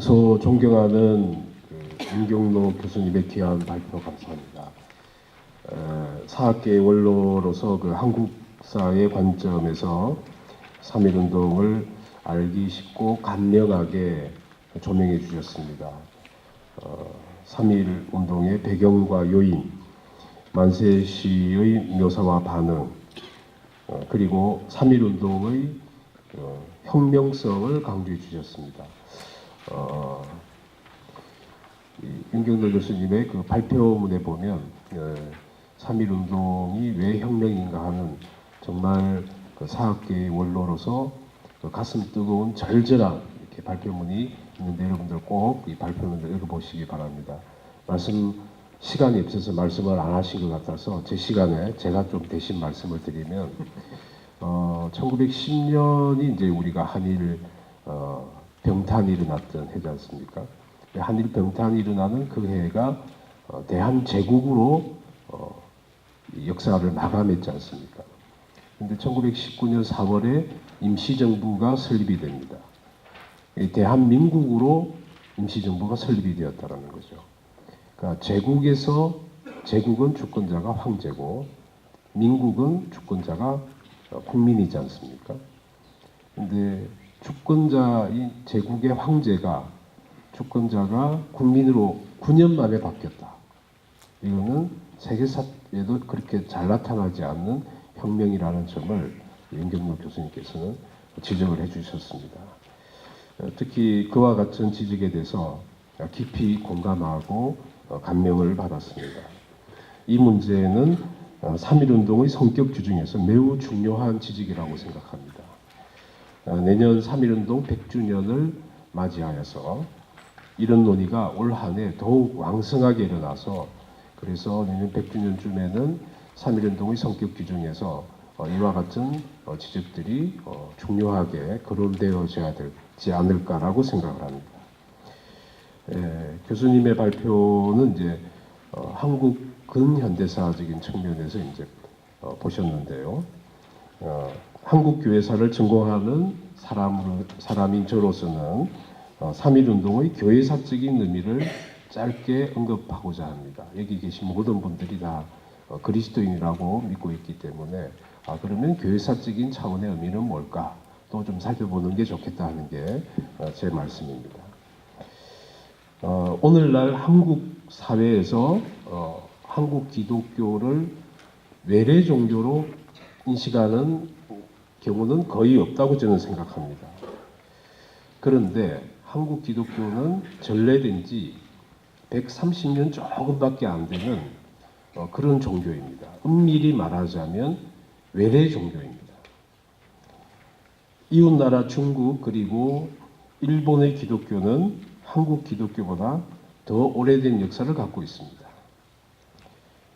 평소 존경하는 윤경로 교수님의 귀한 발표 감사합니다. 사학계의 원로로서 한국사의 관점에서 3.1운동을 알기 쉽고 간명하게 조명해 주셨습니다. 3.1운동의 배경과 요인, 만세시의 묘사와 반응, 그리고 3.1운동의 혁명성을 강조해 주셨습니다. 윤경로 교수님의 발표문에 보면 3.1운동이 왜 혁명인가 하는 정말 사학계의 원로로서 가슴 뜨거운 절절한 이렇게 발표문이 있는데 여러분들 꼭 이 발표문을 읽어보시기 바랍니다. 시간이 없어서 말씀을 안 하신 것 같아서 제 시간에 제가 좀 대신 말씀을 드리면 1910년이 이제 우리가 한일 병탄이 일어났던 해지 않습니까? 한일 병탄이 일어나는 그 해가 대한제국으로 역사를 마감했지 않습니까? 근데 1919년 4월에 임시정부가 설립이 됩니다. 대한민국으로 임시정부가 설립이 되었다는 거죠. 그러니까 제국은 주권자가 황제고 민국은 주권자가 국민이지 않습니까? 근데 주권자인 제국의 황제가 주권자가 국민으로 9년 만에 바뀌었다. 이거는 세계사에도 그렇게 잘 나타나지 않는 혁명이라는 점을 윤경로 교수님께서는 지적을 해주셨습니다. 특히 그와 같은 지적에 대해서 깊이 공감하고 감명을 받았습니다. 이 문제는 3.1운동의 성격 규정에서 매우 중요한 지적이라고 생각합니다. 내년 3.1운동 100주년을 맞이하여서 이런 논의가 올 한 해 더욱 왕성하게 일어나서 그래서 내년 100주년쯤에는 3.1운동의 성격 규정에서 이와 같은 지적들이 중요하게 거론되어져야 되지 않을까라고 생각을 합니다. 교수님의 발표는 이제 한국 근현대사적인 측면에서 이제 보셨는데요. 한국 교회사를 전공하는 사람인 저로서는 3.1운동의 교회사적인 의미를 짧게 언급하고자 합니다. 여기 계신 모든 분들이 다 그리스도인이라고 믿고 있기 때문에 그러면 교회사적인 차원의 의미는 뭘까? 또 좀 살펴보는 게 좋겠다 하는 게 제 말씀입니다. 오늘날 한국 사회에서 한국 기독교를 외래 종교로 인식하는 경우는 거의 없다고 저는 생각합니다. 그런데 한국 기독교는 전래된 지 130년 조금밖에 안 되는 그런 종교입니다. 엄밀히 말하자면 외래 종교입니다. 이웃나라 중국 그리고 일본의 기독교는 한국 기독교보다 더 오래된 역사를 갖고 있습니다.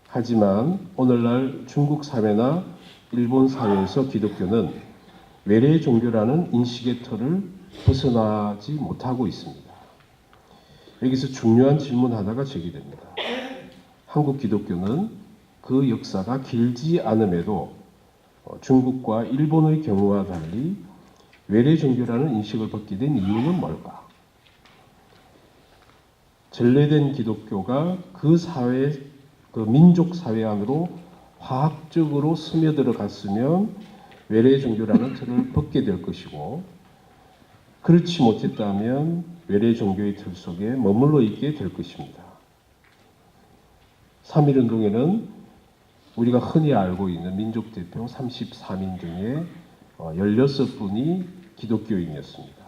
하지만 오늘날 중국 사회나 일본 사회에서 기독교는 외래 종교라는 인식의 틀을 벗어나지 못하고 있습니다. 여기서 중요한 질문 하나가 제기됩니다. 한국 기독교는 그 역사가 길지 않음에도 중국과 일본의 경우와 달리 외래 종교라는 인식을 벗게 된 이유는 뭘까? 전래된 기독교가 그 사회, 그 민족 사회 안으로 화학적으로 스며들어 갔으면 외래 종교라는 틀을 벗게 될 것이고, 그렇지 못했다면 외래 종교의 틀 속에 머물러 있게 될 것입니다. 3.1운동에는 우리가 흔히 알고 있는 민족 대표 33인 중에 16분이 기독교인이었습니다.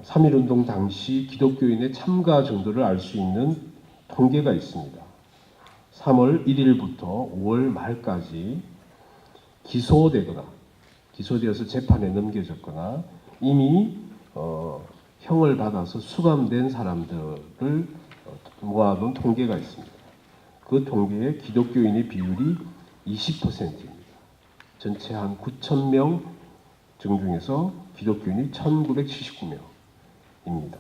3.1운동 당시 기독교인의 참가 정도를 알 수 있는 통계가 있습니다. 3월 1일부터 5월 말까지 기소되어서 재판에 넘겨졌거나 이미 형을 받아서 수감된 사람들을 모아둔 통계가 있습니다. 그 통계의 기독교인의 비율이 20%입니다. 전체 한 9,000명 중에서 기독교인이 1,979명입니다.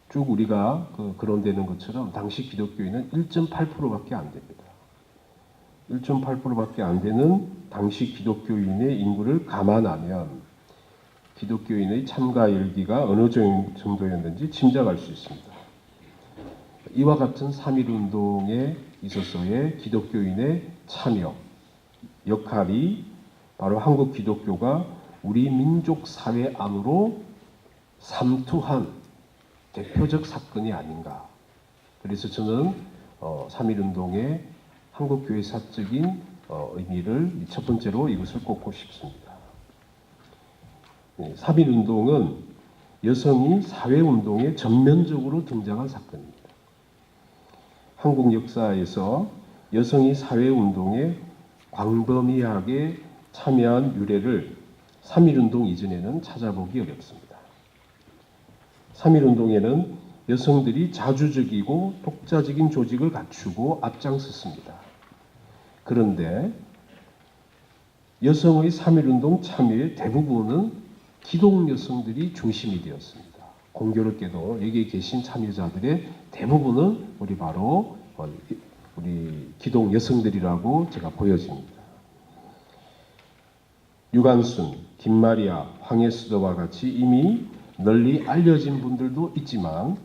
쭉 우리가 거론되는 것처럼 당시 기독교인은 1.8%밖에 안 됩니다. 1.8%밖에 안 되는 당시 기독교인의 인구를 감안하면 기독교인의 참가 열기가 어느 정도였는지 짐작할 수 있습니다. 이와 같은 3.1운동에 있어서의 기독교인의 참여, 역할이 바로 한국 기독교가 우리 민족 사회 안으로 삼투한 대표적 사건이 아닌가. 그래서 저는 3.1운동의 한국교회사적인 의미를 첫 번째로 이것을 꼽고 싶습니다. 3.1운동은 여성이 사회운동에 전면적으로 등장한 사건입니다. 한국 역사에서 여성이 사회운동에 광범위하게 참여한 유래를 3.1운동 이전에는 찾아보기 어렵습니다. 3.1운동에는 여성들이 자주적이고 독자적인 조직을 갖추고 앞장섰습니다. 그런데 여성의 3.1운동 참여의 대부분은 기독 여성들이 중심이 되었습니다. 공교롭게도 여기에 계신 참여자들의 대부분은 우리 기독 여성들이라고 제가 보여집니다. 유관순, 김마리아, 황예수도와 같이 이미 널리 알려진 분들도 있지만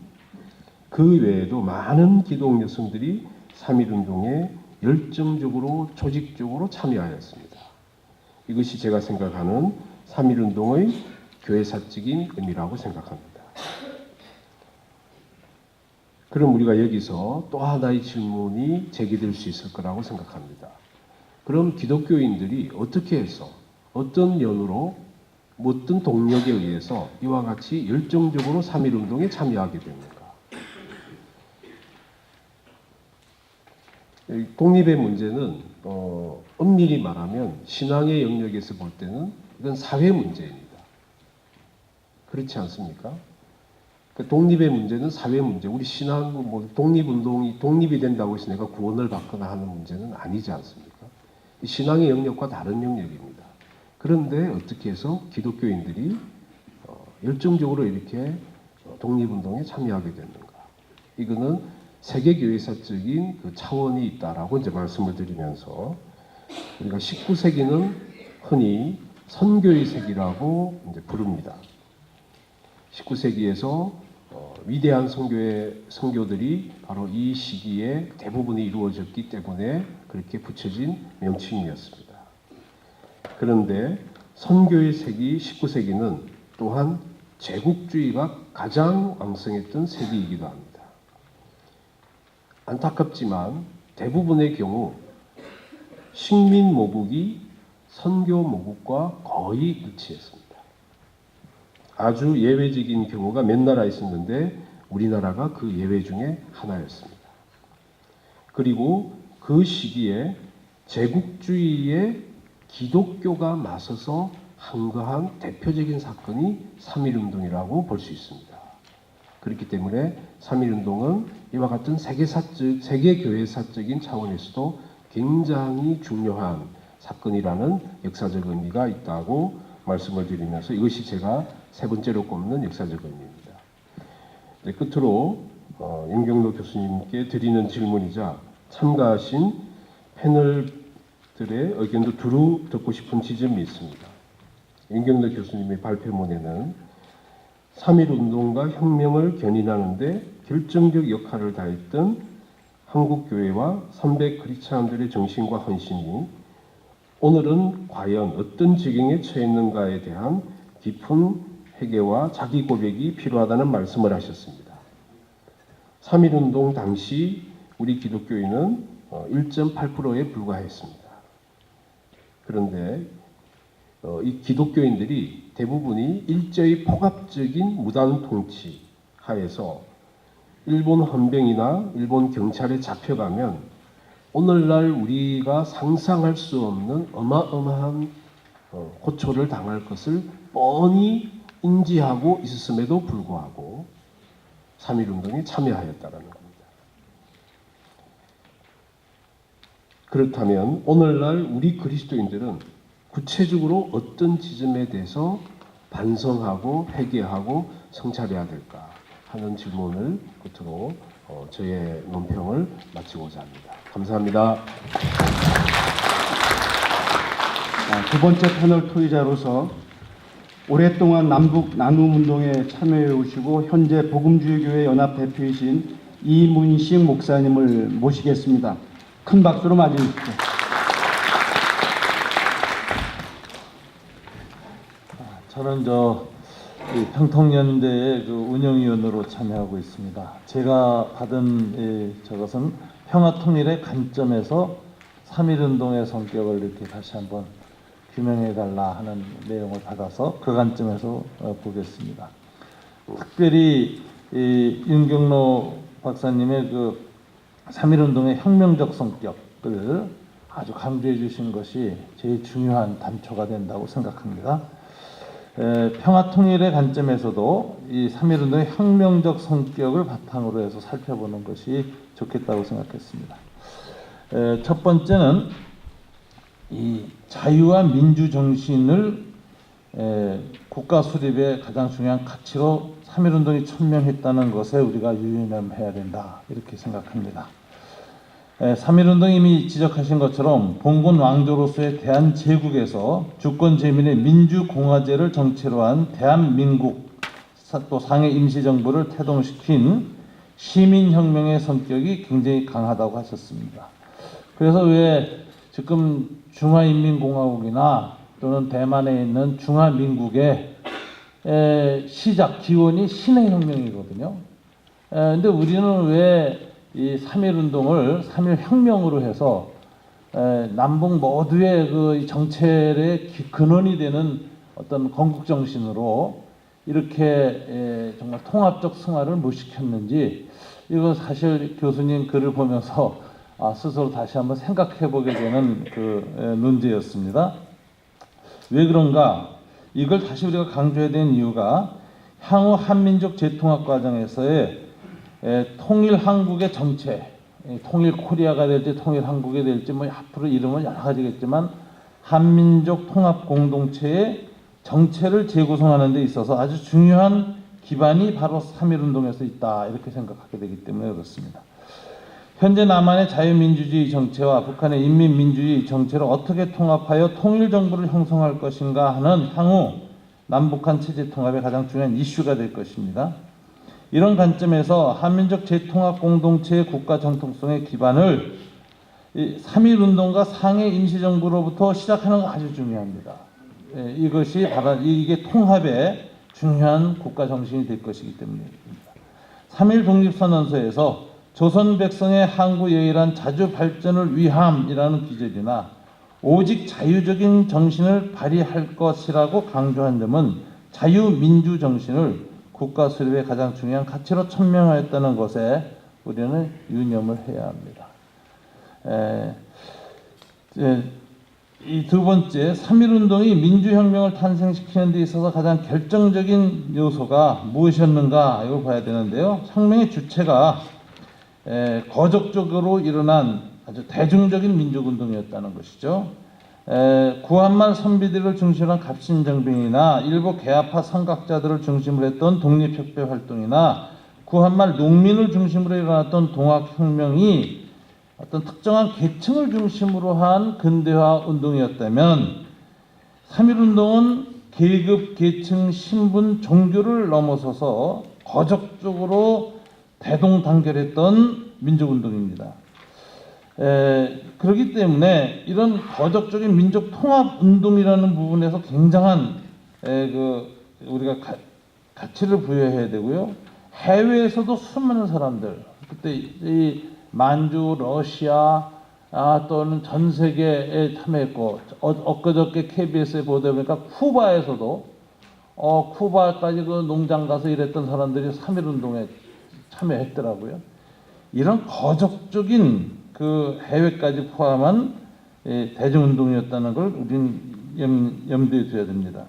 그 외에도 많은 기독 여성들이 3.1운동에 열정적으로 조직적으로 참여하였습니다. 이것이 제가 생각하는 3.1운동의 교회사적인 의미라고 생각합니다. 그럼 우리가 여기서 또 하나의 질문이 제기될 수 있을 거라고 생각합니다. 그럼 기독교인들이 어떻게 해서 어떤 연유로 어떤 동력에 의해서 이와 같이 열정적으로 3.1운동에 참여하게 됩니까? 독립의 문제는 엄밀히 말하면 신앙의 영역에서 볼 때는 이건 사회 문제입니다. 그렇지 않습니까? 독립의 문제는 사회 문제. 우리 신앙 독립운동이 독립이 된다고 해서 내가 구원을 받거나 하는 문제는 아니지 않습니까? 신앙의 영역과 다른 영역입니다. 그런데 어떻게 해서 기독교인들이 열정적으로 이렇게 독립운동에 참여하게 됐는가? 이거는 세계교회사적인 그 차원이 있다라고 이제 말씀을 드리면서 우리가 19세기는 흔히 선교의 세기라고 이제 부릅니다. 19세기에서 위대한 선교들이 바로 이 시기에 대부분이 이루어졌기 때문에 그렇게 붙여진 명칭이었습니다. 그런데 선교의 세기 19세기는 또한 제국주의가 가장 왕성했던 세기이기도 합니다. 안타깝지만 대부분의 경우 식민 모국이 선교 모국과 거의 일치했습니다. 아주 예외적인 경우가 몇 나라 있었는데 우리나라가 그 예외 중에 하나였습니다. 그리고 그 시기에 제국주의에 기독교가 맞서서 항거한 대표적인 사건이 3.1운동이라고 볼 수 있습니다. 그렇기 때문에 3.1운동은 이와 같은 세계교회사적인 차원에서도 굉장히 중요한 사건이라는 역사적 의미가 있다고 말씀을 드리면서 이것이 제가 세 번째로 꼽는 역사적 의미입니다. 네, 끝으로 윤경로 교수님께 드리는 질문이자 참가하신 패널들의 의견도 두루 듣고 싶은 지점이 있습니다. 윤경로 교수님의 발표문에는 3.1운동과 혁명을 견인하는데 결정적 역할을 다했던 한국교회와 선배 크리스찬들의 정신과 헌신이 오늘은 과연 어떤 지경에 처했는가에 대한 깊은 회개와 자기 고백이 필요하다는 말씀을 하셨습니다. 3.1운동 당시 우리 기독교인은 1.8%에 불과했습니다. 그런데 이 기독교인들이 대부분이 일제의 폭압적인 무단 통치 하에서 일본 헌병이나 일본 경찰에 잡혀가면 오늘날 우리가 상상할 수 없는 어마어마한 고초를 당할 것을 뻔히 인지하고 있었음에도 불구하고 3.1운동에 참여하였다는 겁니다. 그렇다면 오늘날 우리 그리스도인들은 구체적으로 어떤 지점에 대해서 반성하고 회개하고 성찰해야 될까 하는 질문을 끝으로 저의 논평을 마치고자 합니다. 감사합니다. 두 번째 패널 토의자로서 오랫동안 남북 나눔 운동에 참여해 오시고 현재 복음주의교회 연합 대표이신 이문식 목사님을 모시겠습니다. 큰 박수로 맞이해 주십시오. 저는 이 평통연대의 그 운영위원으로 참여하고 있습니다. 제가 받은 저것은 평화통일의 관점에서 3.1운동의 성격을 이렇게 다시 한번 규명해달라 하는 내용을 받아서 그 관점에서 보겠습니다. 특별히 윤경로 박사님의 그 3.1운동의 혁명적 성격을 아주 강조해 주신 것이 제일 중요한 단초가 된다고 생각합니다. 평화통일의 관점에서도 이 3.1운동의 혁명적 성격을 바탕으로 해서 살펴보는 것이 좋겠다고 생각했습니다. 첫 번째는 이 자유와 민주 정신을 국가 수립의 가장 중요한 가치로 3.1운동이 천명했다는 것에 우리가 유념해야 된다, 이렇게 생각합니다. 3.1운동이 이미 지적하신 것처럼 봉건 왕조로서의 대한제국에서 주권 제민의 민주공화제를 정체로 한 대한민국 또 상해 임시정부를 태동시킨 시민혁명의 성격이 굉장히 강하다고 하셨습니다. 그래서 왜 지금 중화인민공화국이나 또는 대만에 있는 중화민국의 시작 기원이 신해혁명이거든요. 근데 우리는 왜 이 3.1운동을 3.1혁명으로 해서 남북 모두의 그 정체의 근원이 되는 어떤 건국정신으로 이렇게 정말 통합적 승화를 못 시켰는지, 이건 사실 교수님 글을 보면서 스스로 다시 한번 생각해 보게 되는 그 문제였습니다. 왜 그런가? 이걸 다시 우리가 강조해야 되는 이유가 향후 한민족 재통합 과정에서의 통일 한국의 정체, 통일 코리아가 될지 통일 한국이 될지 뭐 앞으로 이름은 여러 가지겠지만 한민족 통합 공동체의 정체를 재구성하는 데 있어서 아주 중요한 기반이 바로 3.1운동에서 있다, 이렇게 생각하게 되기 때문에 그렇습니다. 현재 남한의 자유민주주의 정체와 북한의 인민민주주의 정체를 어떻게 통합하여 통일정부를 형성할 것인가 하는 향후 남북한 체제 통합의 가장 중요한 이슈가 될 것입니다. 이런 관점에서 한민족 재통합 공동체의 국가 정통성의 기반을 3.1운동과 상해 임시정부로부터 시작하는 거 아주 중요합니다. 이것이 바로 이게 통합의 중요한 국가 정신이 될 것이기 때문입니다. 3.1 독립선언서에서 조선 백성의 항구여일한 자주 발전을 위함이라는 기절이나 오직 자유적인 정신을 발휘할 것이라고 강조한 점은 자유민주 정신을 국가 수립의 가장 중요한 가치로 천명하였다는 것에 우리는 유념을 해야 합니다. 이 두 번째, 3.1운동이 민주혁명을 탄생시키는 데 있어서 가장 결정적인 요소가 무엇이었는가, 이걸 봐야 되는데요. 혁명의 주체가 거적적으로 일어난 아주 대중적인 민족운동이었다는 것이죠. 구한말 선비들을 중심으로 한 갑신정변이나 일부 개화파 선각자들을 중심으로 했던 독립혁명 활동이나 구한말 농민을 중심으로 일어났던 동학혁명이 어떤 특정한 계층을 중심으로 한 근대화 운동이었다면 3.1운동은 계급, 계층, 신분, 종교를 넘어서서 거적적으로 대동단결했던 민족운동입니다. 그렇기 때문에 이런 거적적인 민족 통합 운동이라는 부분에서 굉장한 우리가 가치를 부여해야 되고요. 해외에서도 수많은 사람들, 그때 이 만주, 러시아 또는 전 세계에 참여했고, 엊그저께 KBS에 보다 보니까 쿠바에서도 쿠바까지 그 농장 가서 일했던 사람들이 3.1운동에 참여했더라고요. 이런 거적적인 그 해외까지 포함한 대중운동이었다는 걸 우리는 염두에 둬야 됩니다.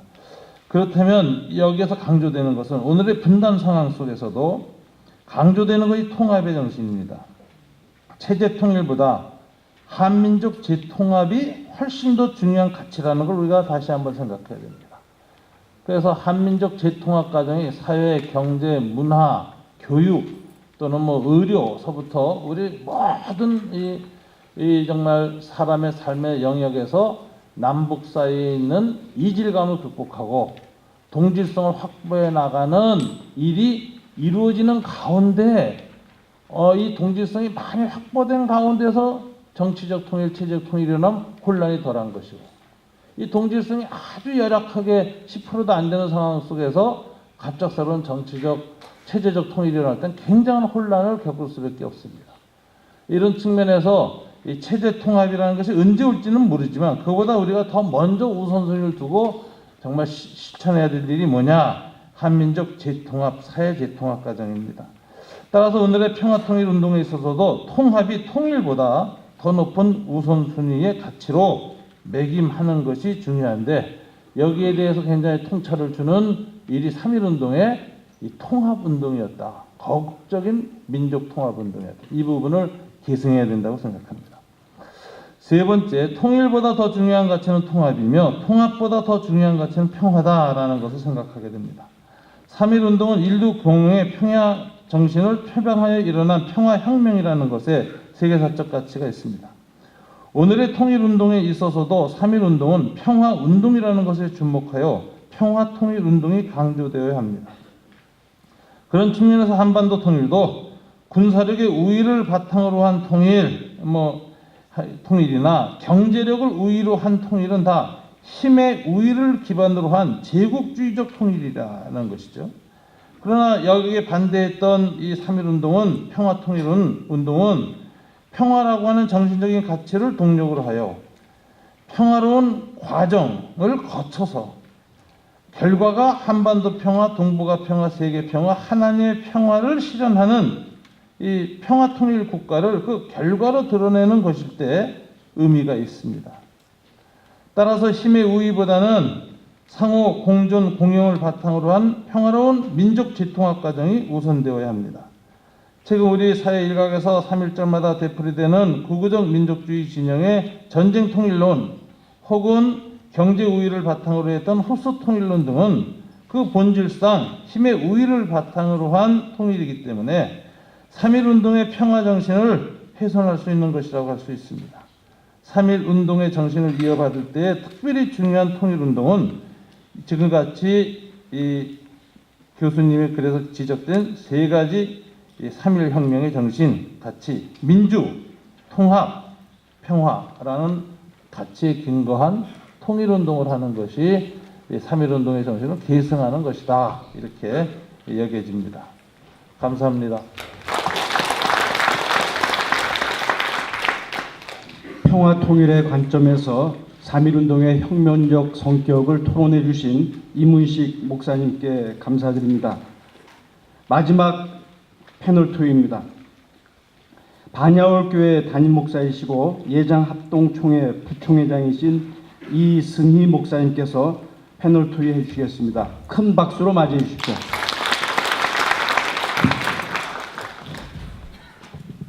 그렇다면 여기에서 강조되는 것은 오늘의 분단 상황 속에서도 강조되는 것이 통합의 정신입니다. 체제 통일보다 한민족 재통합이 훨씬 더 중요한 가치라는 걸 우리가 다시 한번 생각해야 됩니다. 그래서 한민족 재통합 과정이 사회, 경제, 문화, 교육 또는 뭐 의료서부터 우리 모든 이 정말 사람의 삶의 영역에서 남북 사이에 있는 이질감을 극복하고 동질성을 확보해 나가는 일이 이루어지는 가운데 이 동질성이 많이 확보된 가운데서 정치적 통일, 체제적 통일이 일어나면 혼란이 덜한 것이고, 이 동질성이 아주 열악하게 10%도 안 되는 상황 속에서 갑작스러운 정치적, 체제적 통일이 일어날 땐 굉장한 혼란을 겪을 수밖에 없습니다. 이런 측면에서 이 체제 통합이라는 것이 언제 올지는 모르지만, 그보다 우리가 더 먼저 우선순위를 두고 정말 실천해야 될 일이 뭐냐? 한민족 재통합, 사회 재통합 과정입니다. 따라서 오늘의 평화통일 운동에 있어서도 통합이 통일보다 더 높은 우선순위의 가치로 매김하는 것이 중요한데, 여기에 대해서 굉장히 통찰을 주는 일이 3.1운동의 이 통합운동이었다. 거국적인 민족통합운동이었다. 이 부분을 계승해야 된다고 생각합니다. 세 번째, 통일보다 더 중요한 가치는 통합이며 통합보다 더 중요한 가치는 평화다라는 것을 생각하게 됩니다. 3.1운동은 인류 공용의 평화 정신을 표방하여 일어난 평화혁명이라는 것에 세계사적 가치가 있습니다. 오늘의 통일운동에 있어서도 3.1운동은 평화운동이라는 것에 주목하여 평화통일운동이 강조되어야 합니다. 그런 측면에서 한반도 통일도 군사력의 우위를 바탕으로 한 통일이나 경제력을 우위로 한 통일은 다 힘의 우위를 기반으로 한 제국주의적 통일이라는 것이죠. 그러나 여기에 반대했던 이 3.1운동은, 평화통일운동은 평화라고 하는 정신적인 가치를 동력으로 하여 평화로운 과정을 거쳐서 결과가 한반도 평화, 동북아 평화, 세계 평화, 하나님의 평화를 실현하는 이 평화통일 국가를 그 결과로 드러내는 것일 때 의미가 있습니다. 따라서 힘의 우위보다는 상호 공존 공영을 바탕으로 한 평화로운 민족 재통합 과정이 우선되어야 합니다. 최근 우리 사회 일각에서 3.1절마다 되풀이되는 구구적 민족주의 진영의 전쟁 통일론 혹은 경제 우위를 바탕으로 했던 흡수 통일론 등은 그 본질상 힘의 우위를 바탕으로 한 통일이기 때문에 3.1운동의 평화 정신을 훼손할 수 있는 것이라고 할 수 있습니다. 3.1운동의 정신을 이어받을 때 특별히 중요한 통일운동은 지금같이 이 교수님의 글에서 지적된 세 가지 3.1혁명의 정신, 가치, 민주, 통합, 평화라는 가치에 근거한 통일운동을 하는 것이 3.1운동의 정신을 계승하는 것이다. 이렇게 여겨집니다. 감사합니다. 평화 통일의 관점에서 3.1운동의 혁명적 성격을 토론해 주신 이문식 목사님께 감사드립니다. 마지막 패널 투입니다. 반야월교회 담임 목사이시고 예장합동총회 부총회장이신 이승희 목사님께서 패널 투입해 주시겠습니다. 큰 박수로 맞이해 주십시오.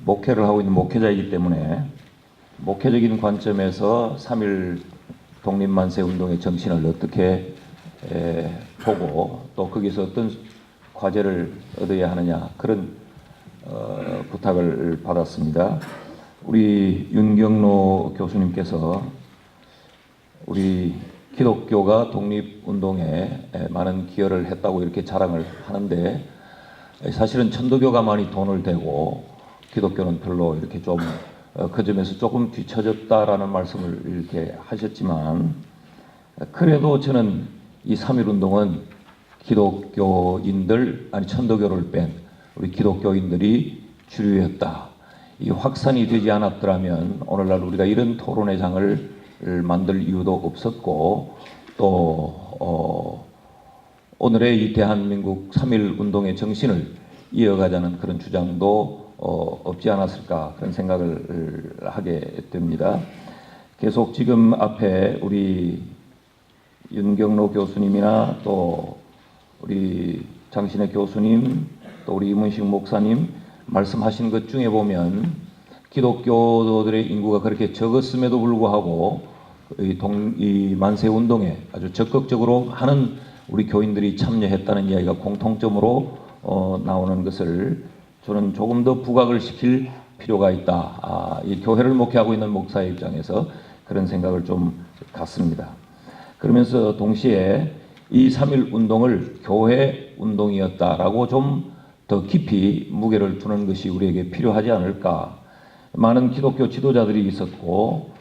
목회를 하고 있는 목회자이기 때문에 목회적인 관점에서 3.1 독립만세운동의 정신을 어떻게 보고 또 거기서 어떤 과제를 얻어야 하느냐, 그런 부탁을 받았습니다. 우리 윤경로 교수님께서 우리 기독교가 독립운동에 많은 기여를 했다고 이렇게 자랑을 하는데, 사실은 천도교가 많이 돈을 대고 기독교는 별로 이렇게 좀 그 점에서 조금 뒤처졌다라는 말씀을 이렇게 하셨지만, 그래도 저는 이 3.1운동은 기독교인들, 아니 천도교를 뺀 우리 기독교인들이 주류였다. 이 확산이 되지 않았더라면 오늘날 우리가 이런 토론회 장을 만들 이유도 없었고, 또 오늘의 이 대한민국 3.1운동의 정신을 이어가자는 그런 주장도 없지 않았을까, 그런 생각을 하게 됩니다. 계속 지금 앞에 우리 윤경로 교수님이나 또 우리 장신혜 교수님, 또 우리 이문식 목사님 말씀하신 것 중에 보면 기독교도들의 인구가 그렇게 적었음에도 불구하고 이 만세운동에 아주 적극적으로 하는 우리 교인들이 참여했다는 이야기가 공통점으로 나오는 것을 저는 조금 더 부각을 시킬 필요가 있다. 이 교회를 목회하고 있는 목사의 입장에서 그런 생각을 좀 갖습니다. 그러면서 동시에 이 3.1 운동을 교회 운동이었다라고 좀 더 깊이 무게를 두는 것이 우리에게 필요하지 않을까. 많은 기독교 지도자들이 있었고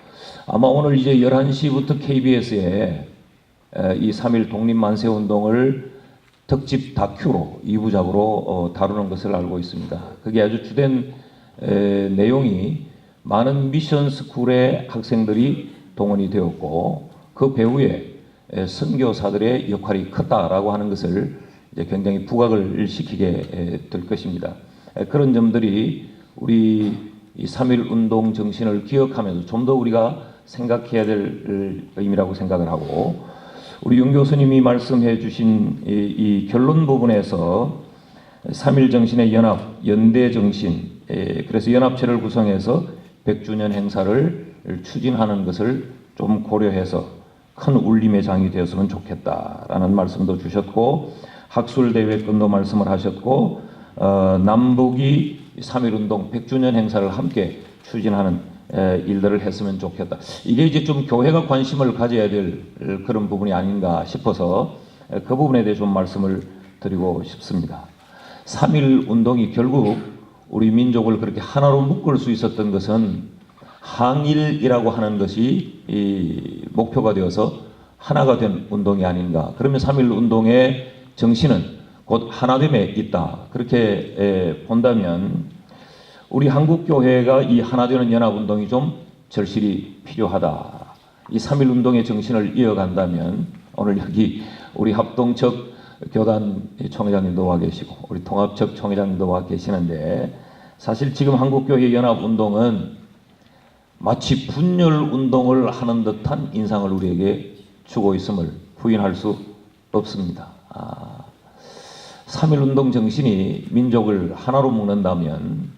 아마 오늘 이제 11시부터 KBS에 이 3.1 독립만세운동을 특집 다큐로 2부작으로 다루는 것을 알고 있습니다. 그게 아주 주된 내용이 많은 미션 스쿨의 학생들이 동원이 되었고 그 배후에 선교사들의 역할이 컸다라고 하는 것을 이제 굉장히 부각을 시키게 될 것입니다. 그런 점들이 우리 이 3.1 운동 정신을 기억하면서 좀 더 우리가 생각해야 될 의미라고 생각을 하고 우리 윤 교수님이 말씀해 주신 이 결론 부분에서 3.1 정신의 연합, 연대 정신, 그래서 연합체를 구성해서 100주년 행사를 추진하는 것을 좀 고려해서 큰 울림의 장이 되었으면 좋겠다라는 말씀도 주셨고 학술대회권도 말씀을 하셨고 남북이 3.1 운동 100주년 행사를 함께 추진하는 일들을 했으면 좋겠다. 이게 이제 좀 교회가 관심을 가져야 될 그런 부분이 아닌가 싶어서 그 부분에 대해 좀 말씀을 드리고 싶습니다. 3.1 운동이 결국 우리 민족을 그렇게 하나로 묶을 수 있었던 것은 항일이라고 하는 것이 이 목표가 되어서 하나가 된 운동이 아닌가. 그러면 3.1 운동의 정신은 곧 하나됨에 있다. 그렇게 본다면 우리 한국교회가 이 하나되는 연합운동이 좀 절실히 필요하다. 이 3.1 운동의 정신을 이어간다면 오늘 여기 우리 합동측 교단 총회장님도 와 계시고 우리 통합측 총회장님도 와 계시는데 사실 지금 한국교회 연합운동은 마치 분열운동을 하는 듯한 인상을 우리에게 주고 있음을 부인할 수 없습니다. 3.1 운동 정신이 민족을 하나로 묶는다면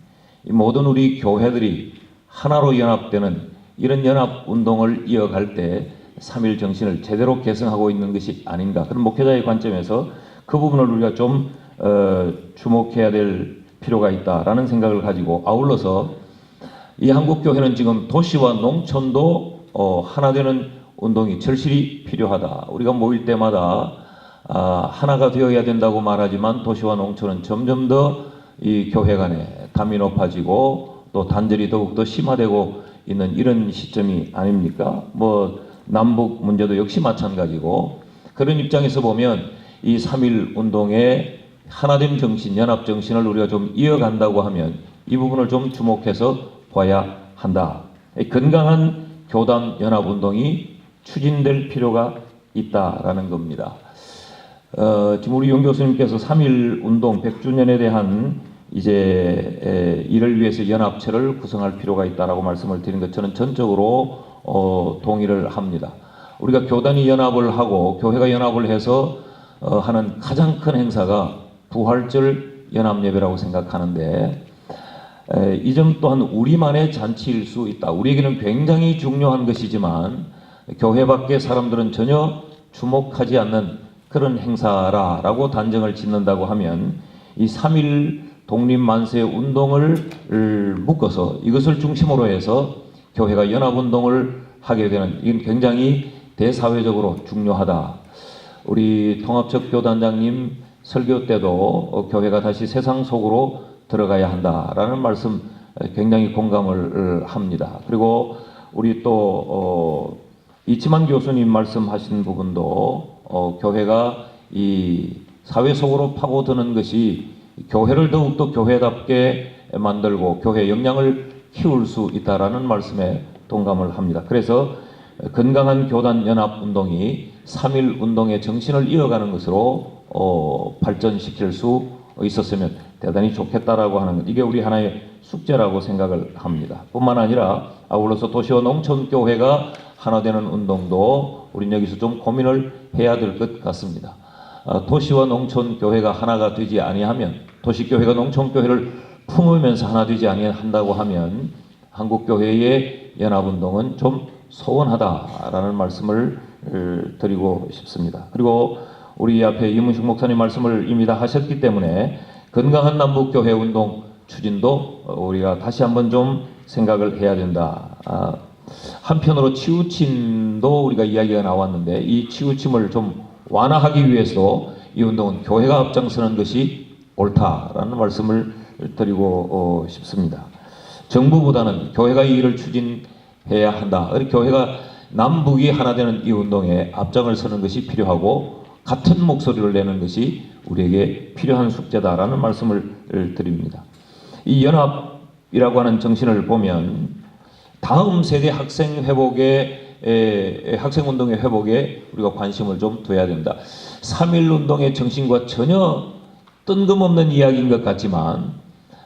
이 모든 우리 교회들이 하나로 연합되는 이런 연합운동을 이어갈 때 3.1 정신을 제대로 계승하고 있는 것이 아닌가. 그런 목회자의 관점에서 그 부분을 우리가 좀 주목해야 될 필요가 있다라는 생각을 가지고 아울러서 이 한국교회는 지금 도시와 농촌도 하나 되는 운동이 절실히 필요하다. 우리가 모일 때마다 하나가 되어야 된다고 말하지만 도시와 농촌은 점점 더 이 교회 간에 담이 높아지고 또 단절이 더욱더 심화되고 있는 이런 시점이 아닙니까? 뭐 남북 문제도 역시 마찬가지고 그런 입장에서 보면 이 3.1 운동의 하나됨 정신, 연합 정신을 우리가 좀 이어간다고 하면 이 부분을 좀 주목해서 봐야 한다. 건강한 교단 연합 운동이 추진될 필요가 있다라는 겁니다. 지금 우리 윤 교수님께서 3.1 운동 100주년에 대한 이제 이를 위해서 연합체를 구성할 필요가 있다라고 말씀을 드린 것 저는 전적으로 동의를 합니다. 우리가 교단이 연합을 하고 교회가 연합을 해서 하는 가장 큰 행사가 부활절 연합예배라고 생각하는데 이 점 또한 우리만의 잔치일 수 있다. 우리에게는 굉장히 중요한 것이지만 교회 밖의 사람들은 전혀 주목하지 않는 그런 행사라고 단정을 짓는다고 하면 이 3.1 독립만세 운동을 묶어서 이것을 중심으로 해서 교회가 연합운동을 하게 되는 이건 굉장히 대사회적으로 중요하다. 우리 통합측 교단장님 설교 때도 교회가 다시 세상 속으로 들어가야 한다라는 말씀 굉장히 공감을 합니다. 그리고 우리 또 이치만 교수님 말씀하신 부분도 교회가 이 사회 속으로 파고드는 것이 교회를 더욱더 교회답게 만들고 교회 역량을 키울 수 있다라는 말씀에 동감을 합니다. 그래서 건강한 교단 연합 운동이 3.1 운동의 정신을 이어가는 것으로 발전시킬 수 있었으면 대단히 좋겠다라고 하는 것. 이게 우리 하나의 숙제라고 생각을 합니다. 뿐만 아니라 아울러서 도시와 농촌 교회가 하나 되는 운동도 우린 여기서 좀 고민을 해야 될 것 같습니다. 도시와 농촌 교회가 하나가 되지 아니하면 도시 교회가 농촌 교회를 품으면서 하나 되지 아니한다고 하면 한국 교회의 연합 운동은 좀 소원하다라는 말씀을 드리고 싶습니다. 그리고 우리 앞에 이문식 목사님 말씀을 이미 다 하셨기 때문에 건강한 남북 교회 운동 추진도 우리가 다시 한번 좀 생각을 해야 된다. 한편으로 치우침도 우리가 이야기가 나왔는데 이 치우침을 좀 완화하기 위해서도 이 운동은 교회가 앞장서는 것이 옳다라는 말씀을 드리고 싶습니다. 정부보다는 교회가 이 일을 추진해야 한다. 교회가 남북이 하나 되는 이 운동에 앞장을 서는 것이 필요하고 같은 목소리를 내는 것이 우리에게 필요한 숙제다라는 말씀을 드립니다. 이 연합이라고 하는 정신을 보면 다음 세대 학생 회복에 학생운동의 회복에 우리가 관심을 좀 둬야 된다. 3.1운동의 정신과 전혀 뜬금없는 이야기인 것 같지만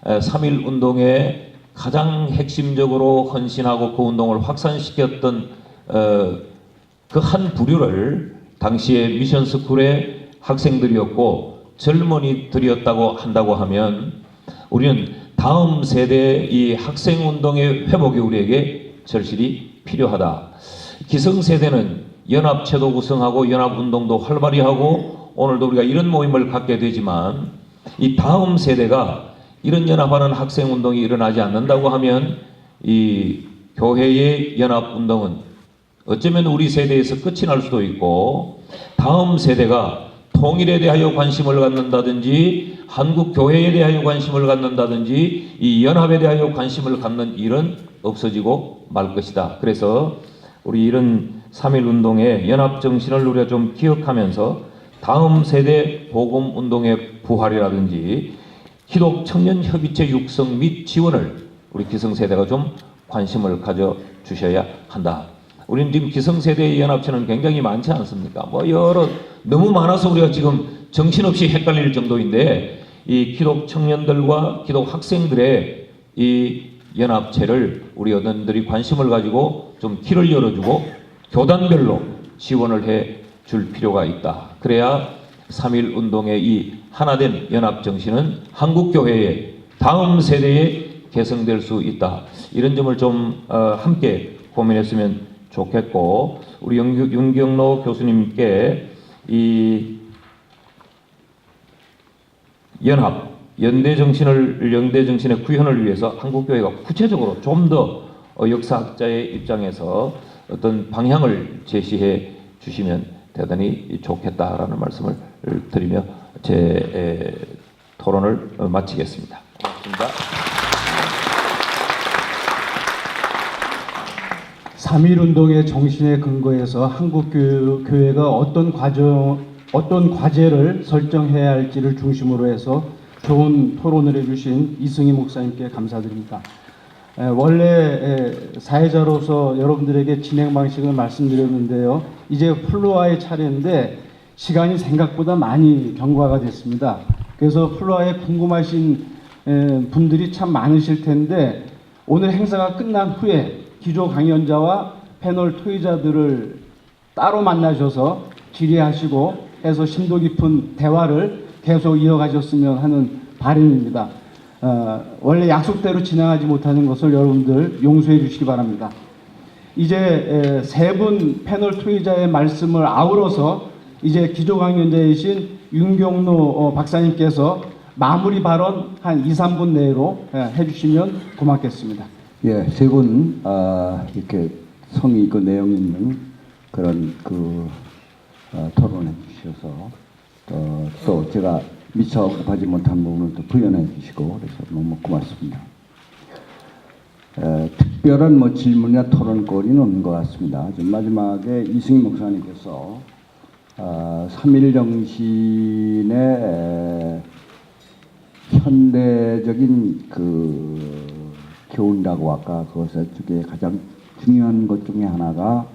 3.1운동에 가장 핵심적으로 헌신하고 그 운동을 확산시켰던 그 한 부류를 당시에 미션스쿨의 학생들이었고 젊은이들이었다고 한다고 하면 우리는 다음 세대의 이 학생운동의 회복이 우리에게 절실히 필요하다. 기성세대는 연합체도 구성하고 연합운동도 활발히 하고 오늘도 우리가 이런 모임을 갖게 되지만 이 다음 세대가 이런 연합하는 학생운동이 일어나지 않는다고 하면 이 교회의 연합운동은 어쩌면 우리 세대에서 끝이 날 수도 있고 다음 세대가 통일에 대하여 관심을 갖는다든지 한국 교회에 대하여 관심을 갖는다든지 이 연합에 대하여 관심을 갖는 일은 없어지고 말 것이다. 그래서 우리 이런 3.1운동의 연합정신을 우리가 좀 기억하면서 다음 세대 복음운동의 부활이라든지 기독 청년협의체 육성 및 지원을 우리 기성세대가 좀 관심을 가져주셔야 한다. 우리는 지금 기성세대의 연합체는 굉장히 많지 않습니까? 너무 많아서 우리가 지금 정신없이 헷갈릴 정도인데 이 기독 청년들과 기독 학생들의 이 연합체를 우리 어른들이 관심을 가지고 좀 길을 열어주고 교단별로 지원을 해 줄 필요가 있다. 그래야 3.1운동의 이 하나된 연합정신은 한국교회의 다음 세대에 개성될 수 있다. 이런 점을 좀 함께 고민했으면 좋겠고 우리 윤경로 교수님께 이 연합, 연대 정신의 구현을 위해서 한국교회가 구체적으로 좀 더 역사학자의 입장에서 어떤 방향을 제시해 주시면 대단히 좋겠다라는 말씀을 드리며 제 토론을 마치겠습니다. 고맙습니다. 3.1운동의 정신에 근거해서 한국교회가 어떤 과제를 설정해야 할지를 중심으로 해서 좋은 토론을 해주신 이승희 목사님께 감사드립니다. 원래 사회자로서 여러분들에게 진행 방식을 말씀드렸는데요. 이제 플로아의 차례인데 시간이 생각보다 많이 경과가 됐습니다. 그래서 플로아에 궁금하신 분들이 참 많으실 텐데 오늘 행사가 끝난 후에 기조 강연자와 패널 토의자들을 따로 만나셔서 질의하시고 해서 심도 깊은 대화를 계속 이어가셨으면 하는 바람입니다. 원래 약속대로 진행하지 못하는 것을 여러분들 용서해 주시기 바랍니다. 이제 세 분 패널 토의자의 말씀을 아우러서 이제 기조 강연자이신 윤경로 박사님께서 마무리 발언 한 2, 3분 내로 해주시면 고맙겠습니다. 예, 세 분 이렇게 성의 있고 내용 있는 그런 토론해 주셔서 또 제가 미처 언급하지 못한 부분을 또 부연해 주시고 그래서 너무 고맙습니다. 특별한 질문이나 토론거리는 없는 것 같습니다. 마지막에 이승희 목사님께서 3.1 정신의 현대적인 교훈이라고 아까 그것에 중에 가장 중요한 것 중에 하나가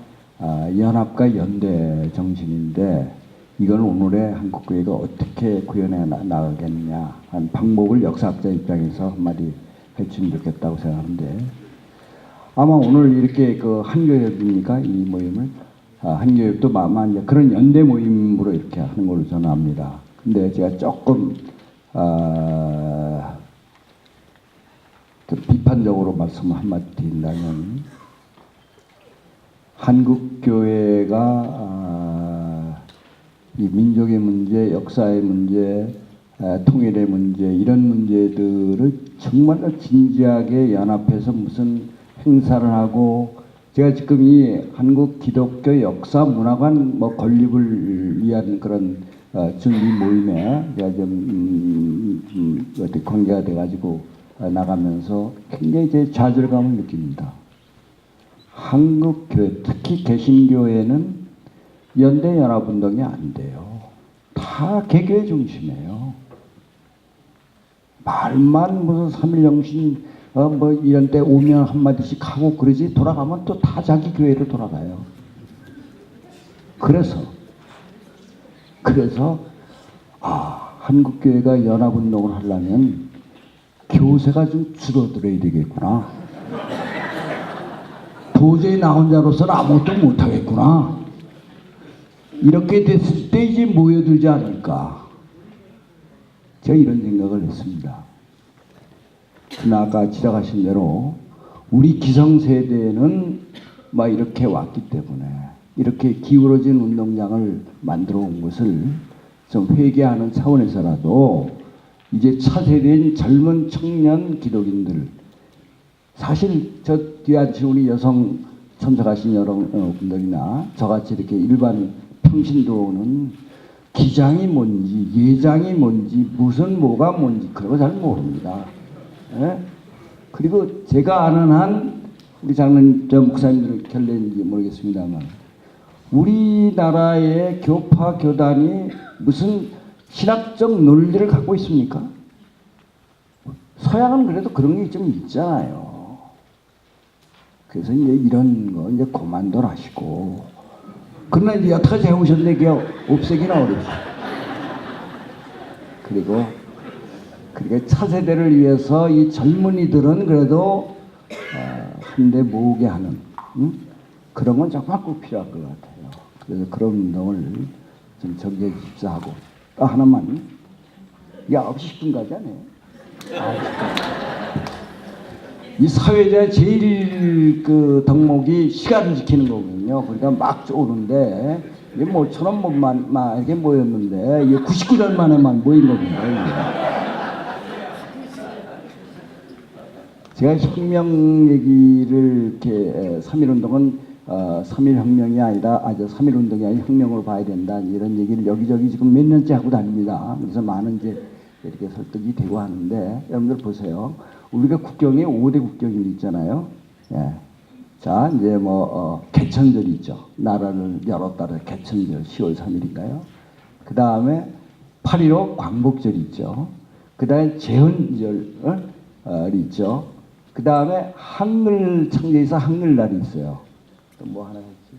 연합과 연대 정신인데 이걸 오늘의 한국교회가 어떻게 구현해 나가겠느냐 한 방법을 역사학자 입장에서 한마디 해주면 좋겠다고 생각하는데 아마 오늘 이렇게 한교협입니까? 이 모임을 한교협도 아마 이제 그런 연대 모임으로 이렇게 하는 걸로 저는 압니다. 근데 제가 조금 좀 비판적으로 말씀 한마디 드린다면 한국교회가 이 민족의 문제, 역사의 문제, 통일의 문제 이런 문제들을 정말로 진지하게 연합해서 무슨 행사를 하고 제가 지금 이 한국 기독교 역사 문화관 뭐 건립을 위한 그런 준비 모임에 제가 좀 어떻게 관계가 돼가지고 나가면서 굉장히 제 좌절감을 느낍니다. 한국 교회, 특히 개신교회는 연대 연합운동이 안 돼요. 다 개교의 중심이에요. 말만 무슨 3.1영신 뭐 이런 때 오면 한마디씩 하고 그러지 돌아가면 또 다 자기 교회로 돌아가요. 그래서 한국 교회가 연합운동을 하려면 교세가 좀 줄어들어야 되겠구나. 도저히 나 혼자로서는 아무것도 못하겠구나. 이렇게 됐을 때 이제 모여들지 않을까. 제가 이런 생각을 했습니다. 그러나 아까 지적하신 대로 우리 기성세대는 막 이렇게 왔기 때문에 이렇게 기울어진 운동장을 만들어 온 것을 좀 회개하는 차원에서라도 이제 차세대인 젊은 청년 기독인들, 사실 저 뒤에 앉으신 우리 여성 참석하신 여러분들이나 저같이 이렇게 일반 평신도는 기장이 뭔지 예장이 뭔지 무슨 뭐가 뭔지 그런 거 잘 모릅니다. 예? 그리고 제가 아는 한 우리 장로님 저 목사님들 결례인지 모르겠습니다만 우리나라의 교파 교단이 무슨 신학적 논리를 갖고 있습니까? 서양은 그래도 그런 게 좀 있잖아요. 그래서 이제 이런 거 이제 그만들 하시고. 그러나 이제 여태까지 해오셨는데 그게 없애기는 어렵죠. 그리고 차세대를 위해서 이 젊은이들은 그래도 한데 모으게 하는 그런 건 정말 꼭 필요할 것 같아요. 그래서 그런 운동을 좀 정리해 주십사 하고 또 하나만 9시 10분까지 하네. 이 사회자의 제일 그 덕목이 시간을 지키는 거거든요. 그러니까 막 오는데 이게 모처럼 뭐만 이렇게 모였는데 이게 99년 만에만 모인 겁니다. 제가 혁명 얘기를 이렇게 3.1운동은 3.1혁명이 아니라 3.1운동이 아니라 혁명으로 봐야 된다 이런 얘기를 여기저기 지금 몇 년째 하고 다닙니다. 그래서 많은 이제 이렇게 설득이 되고 하는데 여러분들 보세요. 우리가 국경에 5대 국경이 있잖아요. 예. 자 이제 개천절 있죠. 나라를 열었다는 개천절 10월 3일인가요? 그 다음에 8.15 광복절 있죠. 그 다음에 제헌절 있죠. 그 다음에 한글 창제에서 한글날이 있어요. 또 뭐 하나 있지?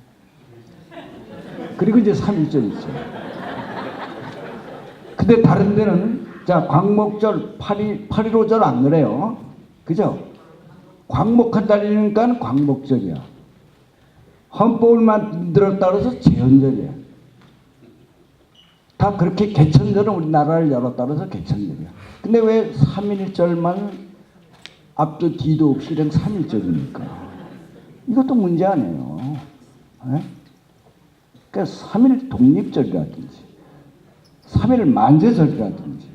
그리고 이제 3.1절 있죠. 근데 다른 데는 자 광복절 8.15절 안 그래요. 그죠? 광복한 달이니까 광복절이야. 헌법을 만들었다 그래서 제헌절이야. 다 그렇게 개천절은 우리나라를 열었다 그래서 개천절이야. 근데 왜 3.1절만 앞도 뒤도 없이 그냥 3.1절입니까? 이것도 문제 아니에요. 네? 그러니까 3.1 독립절이라든지 3.1 만세절이라든지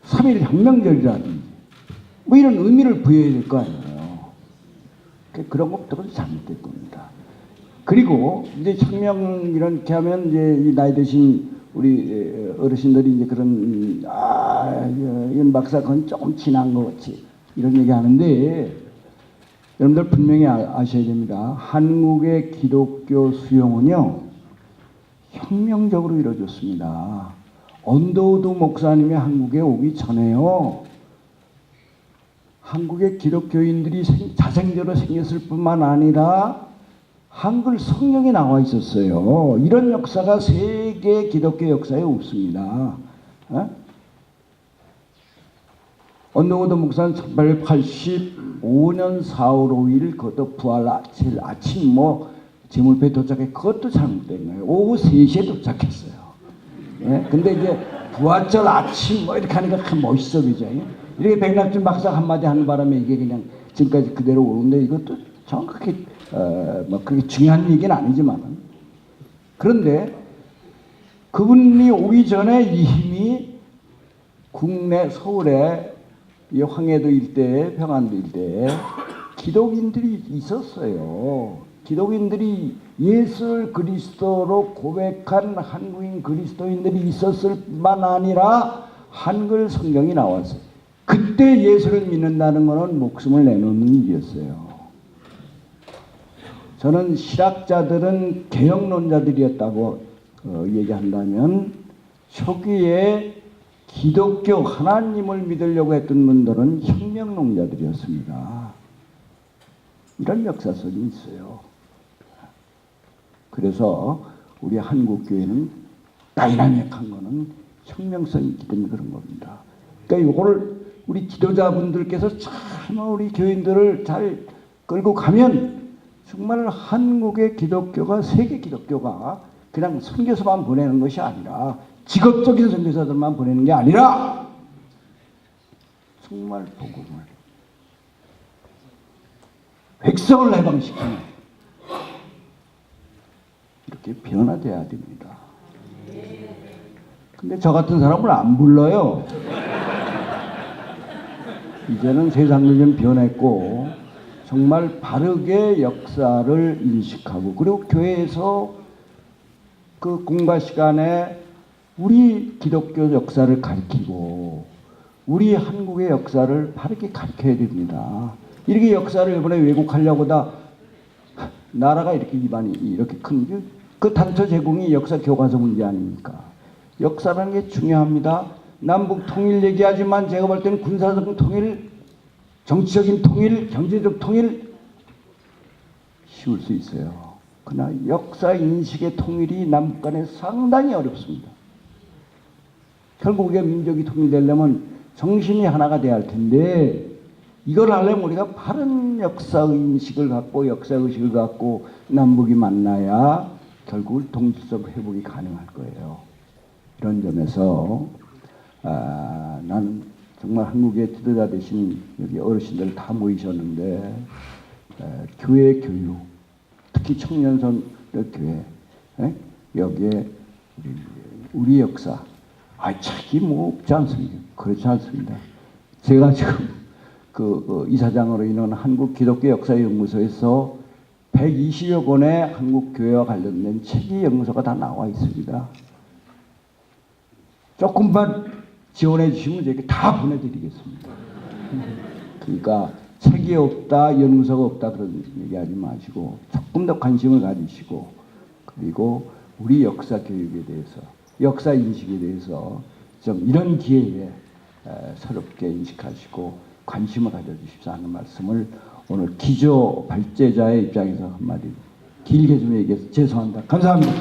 3.1 혁명절이라든지 뭐 이런 의미를 부여해야 될 거 아니에요. 그런 것들은 잘못될 겁니다. 그리고 이제 혁명 이렇게 하면 이제 이 나이 드신 우리 어르신들이 이제 그런 이건 막사 그건 조금 지난 것 같이 이런 얘기 하는데 여러분들 분명히 아셔야 됩니다. 한국의 기독교 수용은요 혁명적으로 이루어졌습니다. 언더우드 목사님이 한국에 오기 전에요 한국의 기독교인들이 자생적으로 생겼을 뿐만 아니라 한글 성경에 나와 있었어요. 이런 역사가 세계 기독교 역사에 없습니다. 언더우드 목사는 1885년 4월 5일 그것도 부활 아침 제물배 도착해 그것도 잘못된 거예요. 오후 3시에 도착했어요. 근데 이제 부활절 아침 이렇게 하니까 참 멋있어 그죠? 이렇게 백낙준 박사 한마디 하는 바람에 이게 그냥 지금까지 그대로 오는데 이것도 정확하게 그렇게 중요한 얘기는 아니지만 그런데 그분이 오기 전에 이미 국내 서울에 이 황해도 일대에 평안도 일대에 기독인들이 있었어요. 기독인들이 예수를 그리스도로 고백한 한국인 그리스도인들이 있었을 뿐만 아니라 한글 성경이 나왔어요. 그때 예수를 믿는다는 것은 목숨을 내놓는 일이었어요. 저는 실학자들은 개혁론자들이었다고 얘기한다면 초기에 기독교 하나님을 믿으려고 했던 분들은 혁명론자들이었습니다. 이런 역사성이 있어요. 그래서 우리 한국교회는 다이나믹한 거는 혁명성이 있기 때문에 그런 겁니다. 그러니까 이거를 우리 지도자분들께서 참 우리 교인들을 잘 끌고 가면 정말 한국의 기독교가 세계 기독교가 그냥 선교사만 보내는 것이 아니라 직업적인 선교사들만 보내는 게 아니라 정말 복음을 백성을 해방시키는 이렇게 변화돼야 됩니다. 근데 저 같은 사람을 안 불러요. 이제는 세상이 좀 변했고 정말 바르게 역사를 인식하고 그리고 교회에서 그 공과 시간에 우리 기독교 역사를 가르치고 우리 한국의 역사를 바르게 가르쳐야 됩니다. 이렇게 역사를 이번에 왜곡하려고 다 나라가 이렇게 기반이 이렇게 큰 그 단처 제공이 역사 교과서 문제 아닙니까? 역사라는 게 중요합니다. 남북 통일 얘기하지만 제가 볼 때는 군사적 통일, 정치적인 통일, 경제적 통일 쉬울 수 있어요. 그러나 역사 인식의 통일이 남북 간에 상당히 어렵습니다. 결국 우리가 민족이 통일되려면 정신이 하나가 돼야 할 텐데 이걸 하려면 우리가 바른 역사 인식을 갖고 역사 의식을 갖고 남북이 만나야 결국 동지적 회복이 가능할 거예요. 이런 점에서 나는 정말 한국의 지도자 되신 여기 어르신들 다 모이셨는데 교회 교육, 특히 청년선들 교회 여기에 우리 역사 자기 뭐 없지 않습니까? 그렇지 않습니다. 제가 지금 그 이사장으로 있는 한국기독교역사연구소에서 120여 권의 한국교회와 관련된 책이 연구소가 다 나와 있습니다. 조금만 지원해 주시면 저희가 다 보내드리겠습니다. 그러니까 책이 없다, 연구소가 없다 그런 얘기하지 마시고 조금 더 관심을 가지시고 그리고 우리 역사 교육에 대해서 역사 인식에 대해서 좀 이런 기회에 새롭게 인식하시고 관심을 가져주십사 하는 말씀을 오늘 기조 발제자의 입장에서 한마디 길게 좀 얘기해서 죄송합니다. 감사합니다.